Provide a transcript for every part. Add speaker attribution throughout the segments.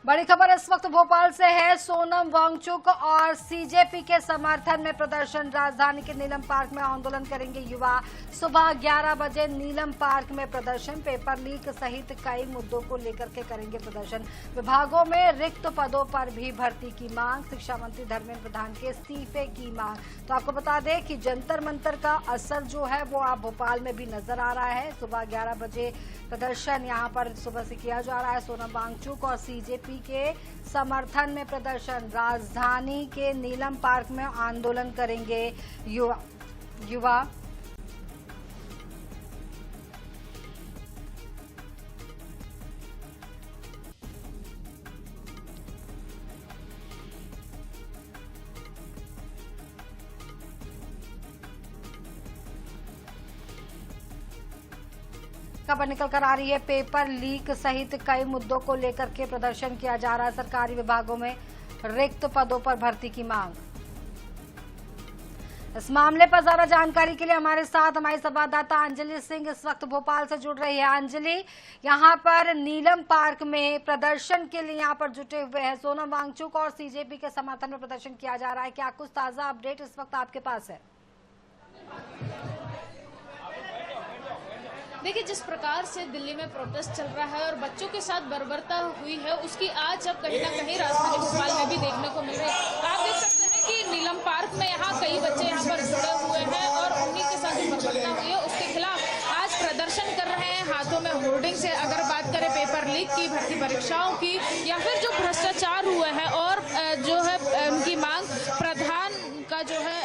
Speaker 1: बड़ी खबर इस वक्त भोपाल से है। सोनम वांगचुक और सीजेपी के समर्थन में प्रदर्शन। राजधानी के नीलम पार्क में आंदोलन करेंगे युवा। सुबह 11 बजे नीलम पार्क में प्रदर्शन। पेपर लीक सहित कई मुद्दों को लेकर के करेंगे प्रदर्शन। विभागों में रिक्त पदों पर भी भर्ती की मांग। शिक्षा मंत्री धर्मेंद्र प्रधान के इस्तीफे की मांग। तो आपको बता दें कि जंतर मंतर का असर जो है वो आप भोपाल में भी नजर आ रहा है। सुबह 11 बजे प्रदर्शन यहाँ पर सुबह से किया जा रहा है। सोनम वांगचुक और सीजेपी के समर्थन में प्रदर्शन। राजधानी के नीलम पार्क में आंदोलन करेंगे युवा। खबर निकल कर आ रही है। पेपर लीक सहित कई मुद्दों को लेकर के प्रदर्शन किया जा रहा है। सरकारी विभागों में रिक्त पदों पर भर्ती की मांग। इस मामले पर ज्यादा जानकारी के लिए हमारे साथ हमारी संवाददाता अंजलि सिंह इस वक्त भोपाल से जुड़ रही है। अंजलि, यहाँ पर नीलम पार्क में प्रदर्शन के लिए यहाँ पर जुटे हुए हैं। सोनम वांगचुक और सीजेपी के समर्थन में प्रदर्शन किया जा रहा है। क्या कुछ ताजा अपडेट इस वक्त आपके पास है?
Speaker 2: देखिए, जिस प्रकार से दिल्ली में प्रोटेस्ट चल रहा है और बच्चों के साथ बर्बरता हुई है, उसकी आज अब कहीं ना कहीं राजधानी भोपाल में भी देखने को मिल रही है। आप देख सकते हैं कि नीलम पार्क में यहाँ कई बच्चे यहाँ पर जुड़े हुए हैं और उन्हीं के साथ जो बर्बरता हुई है उसके खिलाफ आज प्रदर्शन कर रहे हैं। हाथों में होर्डिंग से अगर बात करें पेपर लीक की, भर्ती परीक्षाओं की, या फिर जो भ्रष्टाचार हुए हैं और जो है उनकी मांग प्रधान का जो है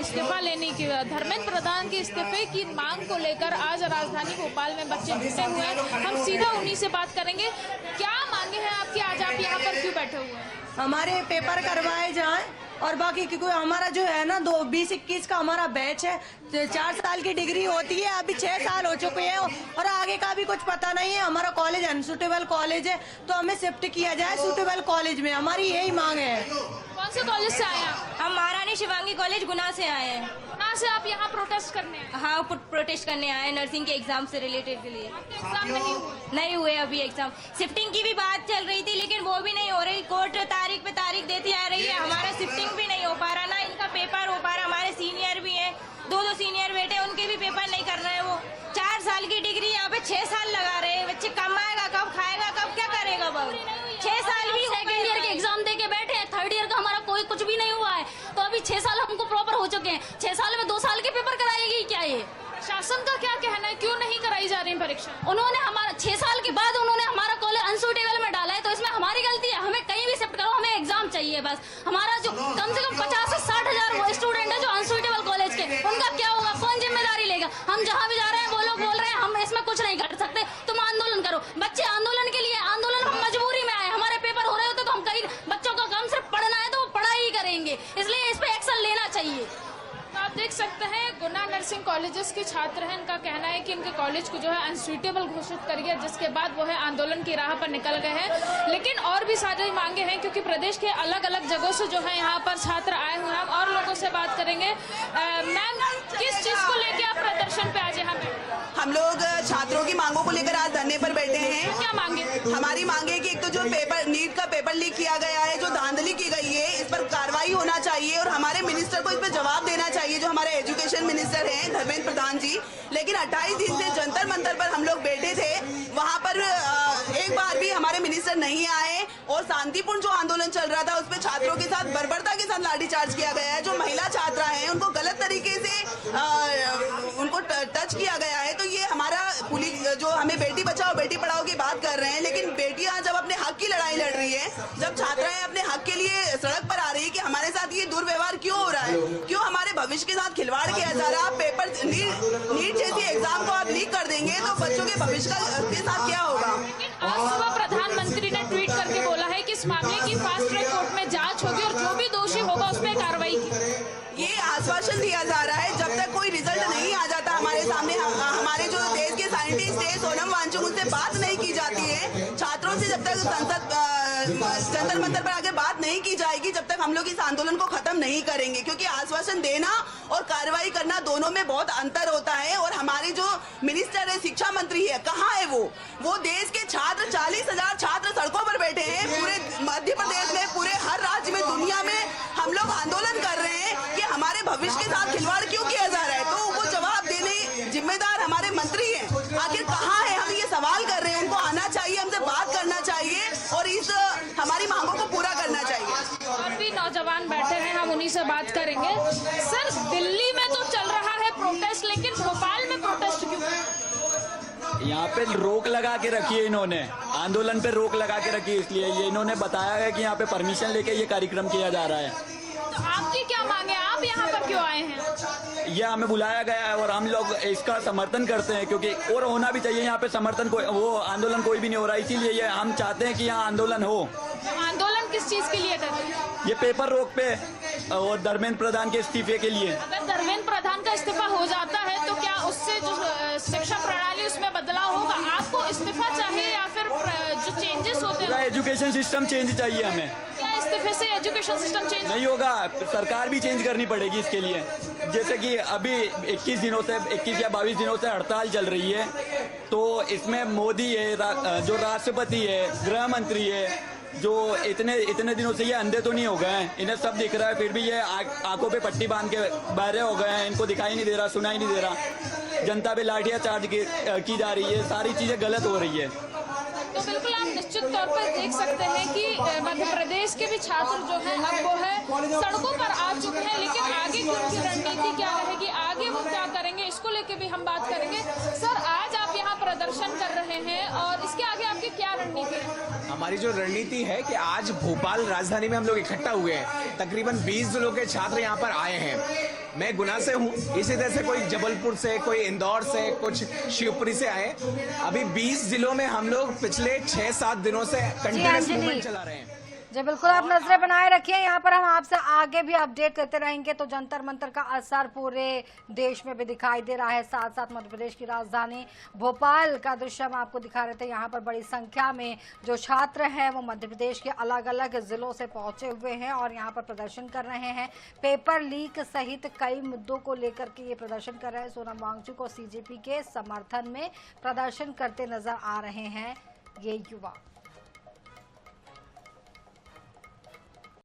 Speaker 2: इस्तीफा लेने की, धर्मेंद्र प्रधान के इस्तीफे की मांग को लेकर आज राजधानी भोपाल में बच्चे जुटे हुए हैं। हम सीधा उन्हीं से बात करेंगे। क्या मांगे हैं आपकी? आज आप यहाँ पर क्यों बैठे हुए हैं?
Speaker 3: हमारे पेपर करवाए जाएं और बाकी क्योंकि हमारा जो है ना 2021 का हमारा बैच है। 4 साल की डिग्री होती है, अभी 6 साल हो चुके हैं और आगे का भी कुछ पता नहीं है। हमारा कॉलेज अनसुटेबल कॉलेज है, तो हमें शिफ्ट किया जाए सुटेबल कॉलेज में। हमारी यही मांग है।
Speaker 2: कौन से कॉलेज से आए हैं?
Speaker 4: हम महारानी शिवांगी कॉलेज गुना से आए हैं।
Speaker 2: कहाँ से आप यहाँ प्रोटेस्ट करने आए?
Speaker 4: हाँ, प्रोटेस्ट करने आए हैं नर्सिंग के एग्जाम से रिलेटेड के लिए।
Speaker 2: एग्जाम
Speaker 4: नहीं हुए अभी एग्जाम। शिफ्टिंग की भी बात चल रही थी लेकिन वो भी नहीं हो रही। कोर्ट तारीख पे तारीख देती आ रही है। हमारा शिफ्टिंग भी नहीं हो पा रहा, ना इनका पेपर हो पा रहा। हमारे सीनियर भी हैं, 2 सीनियर बेटे, उनके भी पेपर नहीं कर रहे हैं। वो 4 साल की डिग्री यहाँ पे 6 साल लगा रहे हैं। बच्चे कमाएगा कब, खाएगा कब, क्या करेगा बाबू? 6 साल भी
Speaker 5: सेकंड ईयर के एग्जाम दे के बैठे हैं। थर्ड ईयर का हमारा कोई कुछ भी नहीं हुआ है, तो अभी 6 साल हमको प्रॉपर हो चुके हैं। 6 साल में 2 साल के पेपर कराएगी क्या ये?
Speaker 2: शासन का क्या कहना है, क्यों नहीं कराई जा रही परीक्षा?
Speaker 5: उन्होंने हमारा 6 साल के बाद उन्होंने हमारा कॉलेज अनसुटेबल में डाला है, तो इसमें हमारी गलती है। हमें कहीं भी शिफ्ट करो, हमें एग्जाम चाहिए बस। हमारा जो कम से कम 50 से 60 हजार स्टूडेंट है जो अनसुटेबल कॉलेज के, उनका क्या होगा? कौन जिम्मेदारी लेगा? हम जहाँ भी जा रहे हैं वो लोग बोल रहे हैं हम इसमें कुछ नहीं कर सकते, तुम आंदोलन करो। बच्चे आंदोलन के लिए, आंदोलन हम मजबूरी में आए। हमारे पेपर हो रहे होते तो हम कहीं, बच्चों का काम सिर्फ पढ़ना है तो वो पढ़ाई करेंगे, इसलिए इस पे एक्शन लेना चाहिए।
Speaker 2: आप देख सकते हैं गुना नर्सिंग कॉलेजेस के छात्र हैं। इनका कहना है कि इनके कॉलेज को जो है अनसुटेबल घोषित कर दिया, जिसके बाद वो है आंदोलन की राह पर निकल गए हैं। लेकिन और भी सारी मांगे हैं क्योंकि प्रदेश के अलग अलग जगहों से जो है यहाँ पर छात्र आए हुए हैं। हम और लोगों से बात करेंगे। मैम, किस चीज को लेकर आप प्रदर्शन पे आज यहाँ पे?
Speaker 6: हम लोग छात्रों की मांगों को लेकर आज धरने पर बैठे हैं।
Speaker 2: क्या मांगे?
Speaker 6: हमारी मांगे कि एक तो जो पेपर नीट का पेपर लीक किया गया है, जो धांधली की गई है, इस पर कार्रवाई होना चाहिए और हमारे मिनिस्टर को इस पर जवाब देना चाहिए, जो हमारे एजुकेशन मिनिस्टर हैं धर्मेंद्र प्रधान जी। लेकिन 28 दिन से जंतर मंतर पर हम लोग बैठे थे, वहाँ पर एक बार भी हमारे मिनिस्टर नहीं आए और शांतिपूर्ण जो आंदोलन चल रहा था उसमें छात्रों के साथ बर्बरता के साथ लाठीचार्ज किया गया है। जो महिला छात्रा है उनको गलत तरीके से उनको टच किया गया है। तो ये हमारा पुलिस जो हमें बेटी बचाओ बेटी पढ़ाओ की बात कर रहे हैं, लेकिन बेटियां जब अपने हक की लड़ाई लड़ रही है, जब छात्राएं अपने हक के लिए सड़क पर आ रही है कि हमारे साथ ये दुर्व्यवहार क्यों हो रहा है, क्यों हमारे भविष्य के साथ खिलवाड़ किया जा रहा है। पेपर नीट जैसी एग्जाम को आप लीक कर देंगे तो बच्चों के भविष्य के साथ क्या होगा?
Speaker 2: आज सुबह प्रधानमंत्री ने ट्वीट करके बोला है कि इस मामले की फास्ट ट्रैक कोर्ट में जांच होगी और जो भी दोषी होगा उस पर कार्रवाई की।
Speaker 6: ये आश्वासन दिया जा रहा है। जब तक कोई रिजल्ट नहीं आ जाता हमारे सामने, हमारे जो देश के साइंटिस्ट है सोनम वांगचुक, उनसे बात नहीं की जाती है, छात्रों से जब तक संसद जंतर मंतर पर आगे बात नहीं की जाएगी, जब तक हम लोग इस आंदोलन को खत्म नहीं करेंगे। क्योंकि आश्वासन देना और कार्रवाई करना दोनों में बहुत अंतर होता है। और हमारे जो मिनिस्टर है, शिक्षा मंत्री है, कहाँ है वो देश के छात्र, 40,000 छात्र सड़कों पर बैठे हैं।
Speaker 2: से बात करेंगे। सर, दिल्ली में तो चल रहा है प्रोटेस्ट, लेकिन भोपाल में प्रोटेस्ट क्यों?
Speaker 7: यहाँ पे रोक लगा के रखी है इन्होंने, आंदोलन पे रोक लगा के रखी है, इसलिए ये इन्होंने बताया है कि यहाँ पे परमिशन लेके ये कार्यक्रम किया जा रहा है।
Speaker 2: तो आपकी क्या मांग है, आप यहाँ पर क्यों आए हैं?
Speaker 7: ये हमें बुलाया गया है और हम लोग इसका समर्थन करते हैं, क्योंकि और होना भी चाहिए यहाँ पे समर्थन, वो आंदोलन कोई भी नहीं हो रहा, इसीलिए ये हम चाहते हैं कि यहाँ आंदोलन हो।
Speaker 2: आंदोलन किस चीज के लिए कर रहे हैं?
Speaker 7: ये पेपर रोक पे और धर्मेंद्र प्रधान के इस्तीफे के लिए।
Speaker 2: अगर धर्मेंद्र प्रधान का इस्तीफा हो जाता है तो क्या उससे जो शिक्षा प्रणाली उसमें बदलाव होगा? आपको इस्तीफा चाहिए या फिर जो चेंजेस होते हैं?
Speaker 7: एजुकेशन सिस्टम चेंज चाहिए हमें।
Speaker 2: क्या इस्तीफे से एजुकेशन सिस्टम चेंज
Speaker 7: नहीं होगा, सरकार भी चेंज करनी पड़ेगी इसके लिए। जैसे कि अभी 21 दिनों से 21 या 22 दिनों से हड़ताल चल रही है, तो इसमें मोदी है, जो राष्ट्रपति है, गृह मंत्री है, जो इतने दिनों से ये अंधे तो नहीं हो गए हैं, इन्हें सब दिख रहा है, फिर भी ये आंखों पे पट्टी बांध के बहरे हो गए हैं, इनको दिखाई नहीं दे रहा, सुनाई नहीं दे रहा। जनता पे लाठियां चार्ज की जा रही है, सारी चीजें गलत हो रही है।
Speaker 2: तो बिल्कुल आप निश्चित तौर पर देख सकते हैं कि मध्य प्रदेश के भी छात्र जो हैं अब वो है सड़कों पर आ चुके हैं, लेकिन आगे की उनकी रणनीति क्या रहेगी, आगे वो क्या करेंगे, इसको लेके भी हम बात करेंगे। सर, आज आप यहाँ प्रदर्शन कर रहे हैं और इसके आगे आपकी क्या रणनीति है?
Speaker 8: हमारी जो रणनीति है कि आज भोपाल राजधानी में हम लोग इकट्ठा हुए हैं, तकरीबन 20 जिलों के छात्र यहाँ पर आए हैं। मैं गुना से हूँ, इसी तरह से कोई जबलपुर से, कोई इंदौर से, कुछ शिवपुरी से आए। अभी 20 जिलों में हम लोग पिछले 6-7 दिनों से कंटिन्यूअस मूवमेंट चला रहे हैं।
Speaker 1: जी बिल्कुल, आप नजरें बनाए रखिए, यहाँ पर हम आपसे आगे भी अपडेट करते रहेंगे। तो जंतर मंतर का असर पूरे देश में भी दिखाई दे रहा है, साथ साथ मध्य प्रदेश की राजधानी भोपाल का दृश्य हम आपको दिखा रहे थे। यहाँ पर बड़ी संख्या में जो छात्र हैं वो मध्य प्रदेश के अलग अलग जिलों से पहुंचे हुए हैं और यहाँ पर प्रदर्शन कर रहे हैं। पेपर लीक सहित कई मुद्दों को लेकर के ये प्रदर्शन कर रहे हैं। सोनम वांगचुक और सीजेपी के समर्थन में प्रदर्शन करते नजर आ रहे हैं ये युवा।